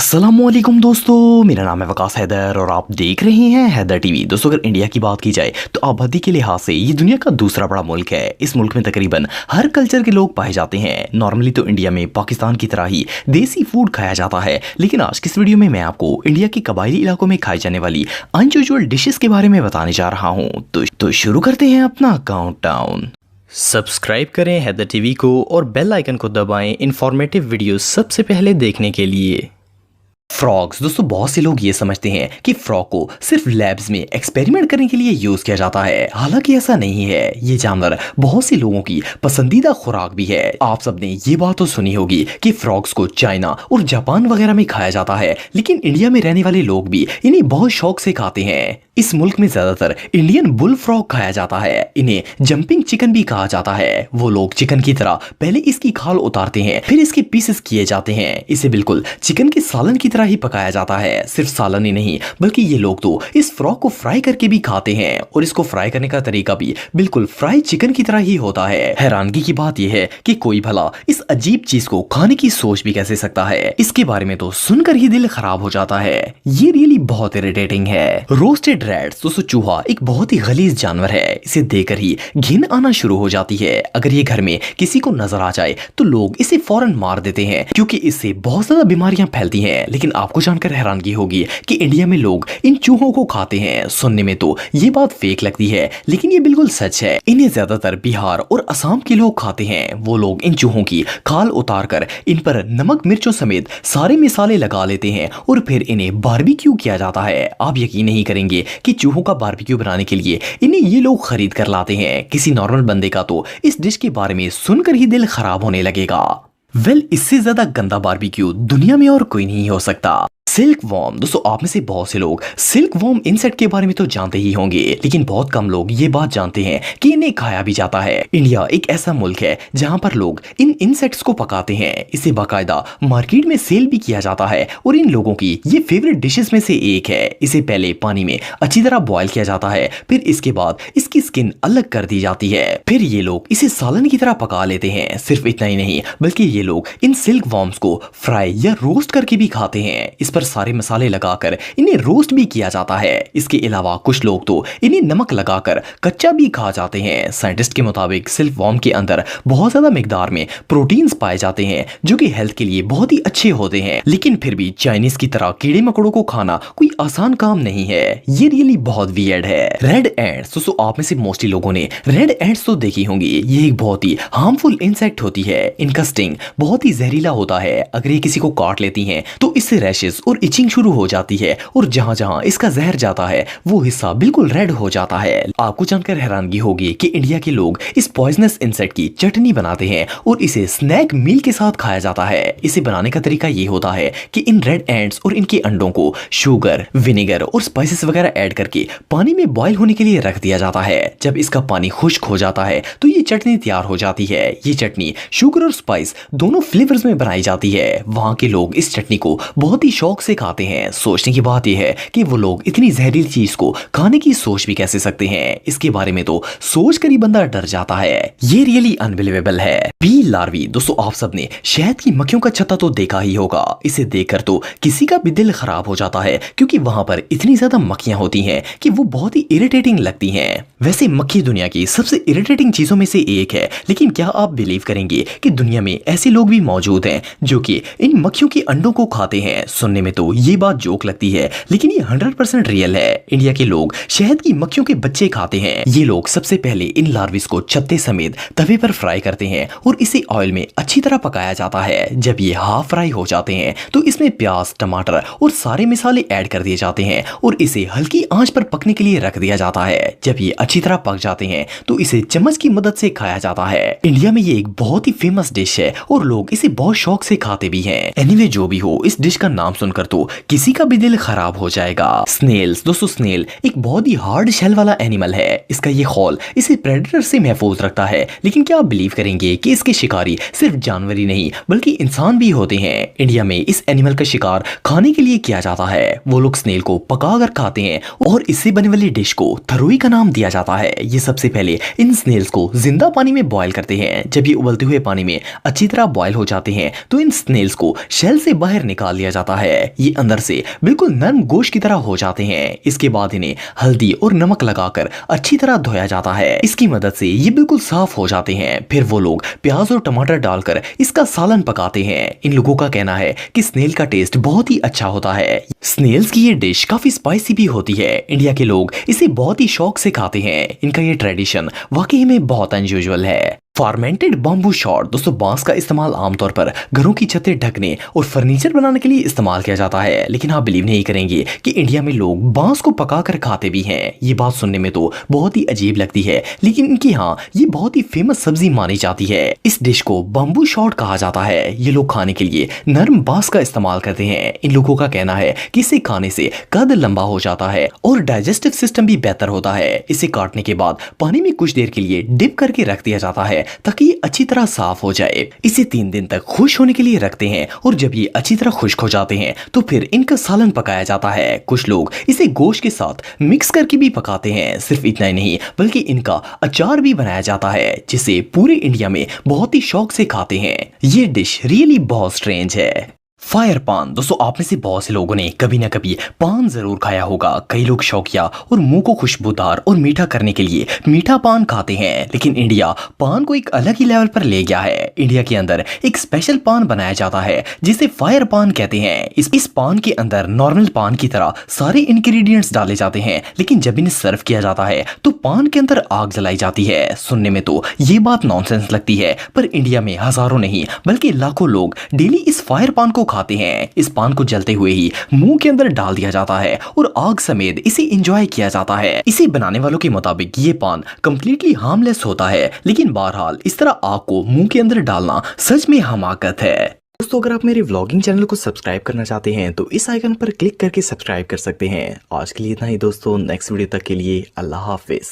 अस्सलामुअलैकुम दोस्तों, मेरा नाम है वकास हैदर और आप देख रहे हैं हैदर टीवी। दोस्तों, अगर इंडिया की बात की जाए तो आबादी के लिहाज से ये दुनिया का दूसरा बड़ा मुल्क है। इस मुल्क में तकरीबन हर कल्चर के लोग पाए जाते हैं। नॉर्मली तो इंडिया में पाकिस्तान की तरह ही देसी फूड खाया जाता है, लेकिन आज की इस वीडियो में मैं आपको इंडिया के कबायली इलाकों में खाई जाने वाली अनयूजुअल डिशेस के बारे में बताने जा रहा हूँ। तो शुरू करते हैं अपना काउंटडाउन। सब्सक्राइब करें हैदर टीवी को और बेल आइकन को दबाएं इंफॉर्मेटिव वीडियो सबसे पहले देखने के लिए। फ्रॉग्स। दोस्तों, बहुत से लोग ये समझते हैं कि फ्रॉग को सिर्फ लैब्स में एक्सपेरिमेंट करने के लिए यूज किया जाता है, हालांकि ऐसा नहीं है। ये जानवर बहुत से लोगों की पसंदीदा खुराक भी है। आप सबने ये बात तो सुनी होगी कि फ्रॉग्स को चाइना और जापान वगैरह में खाया जाता है, लेकिन इंडिया में रहने वाले लोग भी इन्हें बहुत शौक से खाते हैं। इस मुल्क में ज्यादातर इंडियन बुल फ्रॉग खाया जाता है। इन्हें जंपिंग चिकन भी कहा जाता है। वो लोग चिकन की तरह पहले इसकी खाल उतारते हैं, फिर इसके पीसेस किए जाते हैं। इसे बिल्कुल चिकन के सालन की तरह ही पकाया जाता है। सिर्फ सालन ही नहीं, बल्कि ये लोग तो इस फ्रॉग को फ्राई करके भी खाते हैं, और इसको फ्राई करने का तरीका भी बिल्कुल फ्राई चिकन की तरह ही होता है। हैरानगी की बात यह है कि कोई भला इस अजीब चीज को खाने की सोच भी कैसे सकता है। इसके बारे में तो सुनकर ही दिल खराब हो जाता है। ये रियली बहुत इरिटेटिंग है। Roasted rats. दोस्तों, चूहा एक बहुत ही गलीज जानवर है। इसे देखकर ही घिन आना शुरू हो जाती है। अगर ये घर में किसी को नजर आ जाए तो लोग इसे फौरन मार देते हैं, क्योंकि इससे बहुत ज्यादा बीमारियां फैलती हैं। लेकिन आपको जानकर हैरानगी होगी कि इंडिया में लोग इन चूहों को खाते हैं। सुनने में तो ये बात फेक लगती है, लेकिन ये बिल्कुल सच है। इन्हें ज्यादातर बिहार और असम के लोग खाते हैं। वो लोग इन चूहों की खाल उतारकर इन पर नमक मिर्चों समेत सारे मसाले लगा लेते हैं और फिर इन्हें बारबेक्यू किया जाता है। आप यकीन नहीं करेंगे कि चूहों का बारबेक्यू बनाने के लिए इन्हें ये लोग खरीद कर लाते हैं। किसी नॉर्मल बंदे का तो इस डिश के बारे में सुनकर ही दिल खराब होने लगेगा। इससे ज्यादा गंदा बारबेक्यू दुनिया में और कोई नहीं हो सकता। Silk worm. दोस्तों, आप में से बहुत से लोग सिल्क वॉर्म इंसेक्ट के बारे में तो जानते ही होंगे, लेकिन बहुत कम लोग ये बात जानते हैं कि इन्हें खाया भी जाता है। इंडिया एक ऐसा मुल्क है जहां पर लोग इन इंसेक्ट्स को पकाते हैं। इसे बाकायदा मार्केट में सेल भी किया जाता है और इन लोगों की ये फेवरेट डिशेस में से एक है। इसे पहले पानी में अच्छी तरह बॉयल किया जाता है, फिर इसके बाद इसकी स्किन अलग कर दी जाती है। फिर ये लोग इसे सालन की तरह पका लेते हैं। सिर्फ इतना ही नहीं, बल्कि ये लोग इन सिल्क वॉर्म्स को फ्राई या रोस्ट करके भी खाते हैं। इस पर सारे मसाले लगाकर इन्हें रोस्ट भी किया जाता है। इसके अलावा कुछ लोग तो इन्हें नमक लगाकर कच्चा भी खा जाते हैं। साइंटिस्ट के मुताबिक सिल्क वॉर्म के अंदर बहुत ज्यादा मिकदार में प्रोटीन्स पाए जाते हैं, जो कि हेल्थ के लिए बहुत ही अच्छे होते हैं। लेकिन फिर भी चाइनीज की तरह कीड़े मकोड़ों को खाना कोई आसान काम नहीं है। ये रियली बहुत वियर्ड है। Red ants. दोस्तों, आप में से मोस्टली लोगों ने रेड एंट्स तो देखी होंगी। ये एक बहुत ही हार्मफुल इंसेक्ट होती है। इनका स्टिंग बहुत ही जहरीला होता है। अगर ये किसी को काट लेती हैं तो इससे रैशेस और इचिंग शुरू हो जाती है, और जहां जहां इसका जहर जाता है वो हिस्सा बिल्कुल रेड हो जाता है। आपको जानकर हैरानगी होगी कि इंडिया के लोग इस पॉइजनस इंसेक्ट की चटनी बनाते हैं और इसे स्नैक मील के साथ खाया जाता है। इसे बनाने का तरीका ये होता है कि इन रेड एंट्स और इनके अंडों को शुगर, विनेगर और स्पाइसेस वगैरह ऐड करके पानी में बॉयल होने के लिए रख दिया जाता है। जब इसका पानी खुश्क हो जाता है तो ये चटनी तैयार हो जाती है। ये चटनी शुगर और स्पाइस दोनों फ्लेवर्स में बनाई जाती है। वहां के लोग इस चटनी को बहुत ही शौक से खाते हैं। सोचने की बात यह है कि वो लोग इतनी जहरीली चीज को खाने की सोच भी कैसे सकते हैं। इसके बारे में तो सोच कर ही बंदा डर जाता है। ये रियली अनबिलीवेबल है। बी लार्वी। दोस्तों, आप सबने शहद की मक्खियों का छत्ता तो देखा ही होगा। इसे देखकर तो किसी का भी दिल खराब हो जाता है, क्योंकि वहां पर इतनी ज्यादा मक्खियां होती हैं कि वो बहुत ही इरिटेटिंग लगती हैं। वैसे मक्खी दुनिया की सबसे इरिटेटिंग चीजों में से एक है, लेकिन क्या आप बिलीव करेंगे कि दुनिया में ऐसे लोग भी मौजूद हैं जो कि इन मक्खियों के अंडों को खाते हैं। सुनने में तो ये बात जोक लगती है, लेकिन ये 100% रियल है। इंडिया के लोग शहद की मक्खियों के बच्चे खाते हैं। ये लोग सबसे पहले इन लार्विस को छत्ते समेत तवे पर फ्राई करते हैं और इसे ऑयल में अच्छी तरह पकाया जाता है। जब ये हाफ फ्राई हो जाते हैं तो इसमें प्याज, टमाटर और सारे मसाले ऐड कर दिए जाते हैं और इसे हल्की आंच पर पकने के लिए रख दिया जाता है। जब ये अच्छी तरह पक जाते हैं तो इसे चम्मच की मदद से खाया जाता है। इंडिया में ये एक बहुत ही फेमस डिश है और लोग इसे बहुत शौक से खाते भी हैं। एनीवे, जो भी हो, इस डिश का नाम सुनकर तो किसी का भी दिल खराब हो जाएगा। स्नेल्स। दोस्तों, स्नेल एक बहुत ही हार्ड शेल वाला एनिमल है। इसका ये खोल इसे प्रेडेटर से महफूज रखता है, लेकिन क्या आप बिलीव करेंगे कि इसके शिकारी सिर्फ जानवर ही नहीं बल्कि इंसान भी होते हैं। इंडिया में इस एनिमल का शिकार खाने के लिए किया जाता है। वो लोग स्नेल को पका कर खाते हैं और इससे बनने वाली डिश को थरोई का नाम दिया जाता है। ये सबसे पहले इन स्नेल्स को जिंदा पानी में बॉयल करते हैं। जब ये उबलते हुए पानी में अच्छी तरह बॉयल हो जाते हैं तो इन स्नेल्स को शेल से बाहर निकाल लिया जाता है। ये अंदर से बिल्कुल नरम गोश्त की तरह हो जाते हैं। इसके बाद इन्हें हल्दी और नमक लगाकर अच्छी तरह धोया जाता है। इसकी मदद से ये बिल्कुल साफ हो जाते हैं। फिर वो लोग प्याज और टमाटर डालकर इसका सालन पकाते हैं। इन लोगों का कहना है कि स्नेल का टेस्ट बहुत ही अच्छा होता है। स्नेल्स की ये डिश काफी स्पाइसी भी होती है। इंडिया के लोग इसे बहुत ही शौक से खाते हैं। इनका ये ट्रेडिशन वाकई में बहुत अनयूजुअल है। फार्मेंटेड बम्बू शॉट दोस्तों, बांस का इस्तेमाल आमतौर पर घरों की छतें ढकने और फर्नीचर बनाने के लिए इस्तेमाल किया जाता है। लेकिन आप बिलीव नहीं करेंगे कि इंडिया में लोग बांस को पकाकर खाते भी हैं। ये बात सुनने में तो बहुत ही अजीब लगती है, लेकिन इनके यहाँ ये बहुत ही फेमस सब्जी मानी जाती है। इस डिश को बम्बू शॉट कहा जाता है। ये लोग खाने के लिए नरम बांस का इस्तेमाल करते हैं। इन लोगों का कहना है कि इसे खाने से कद लंबा हो जाता है और डाइजेस्टिव सिस्टम भी बेहतर होता है। इसे काटने के बाद पानी में कुछ देर के लिए डिप करके रख दिया जाता है ताकि ये अच्छी तरह साफ हो जाए। इसे 3 दिन तक खुश्क होने के लिए रखते हैं और जब ये अच्छी तरह खुश्क हो जाते हैं तो फिर इनका सालन पकाया जाता है। कुछ लोग इसे गोश्त के साथ मिक्स करके भी पकाते हैं। सिर्फ इतना ही नहीं बल्कि इनका अचार भी बनाया जाता है, जिसे पूरे इंडिया में बहुत ही शौक से खाते हैं। ये डिश रियली बहुत स्ट्रेंज है। फायर पान दोस्तों, आप में से बहुत से लोगों ने कभी ना कभी पान जरूर खाया होगा। कई लोग शौकिया और मुंह को खुशबूदार और मीठा करने के लिए मीठा पान खाते हैं। लेकिन इंडिया पान को एक अलग ही लेवल पर ले गया है। इंडिया के अंदर एक स्पेशल पान बनाया जाता है जिसे फायर पान कहते हैं। इस पान के अंदर नॉर्मल पान की तरह सारे इंग्रेडिएंट्स डाले जाते हैं, लेकिन जब इन्हें सर्व किया जाता है तो पान के अंदर आग जलाई जाती है। सुनने में तो ये बात नॉनसेंस लगती है, पर इंडिया में हजारों नहीं बल्कि लाखों लोग डेली इस फायर पान को खाते हैं। इस पान को जलते हुए ही मुंह के अंदर डाल दिया जाता है और आग समेत इसे एंजॉय किया जाता है। इसे बनाने वालों के मुताबिक ये पान कंप्लीटली हार्मलेस होता है, लेकिन बहरहाल इस तरह आग को मुंह के अंदर डालना सच में हमाकत है। दोस्तों, अगर आप मेरे व्लॉगिंग चैनल को सब्सक्राइब करना चाहते हैं तो इस आइकन पर क्लिक करके सब्सक्राइब कर सकते हैं। आज के लिए इतना ही दोस्तों, नेक्स्ट वीडियो तक के लिए अल्लाह हाफिज।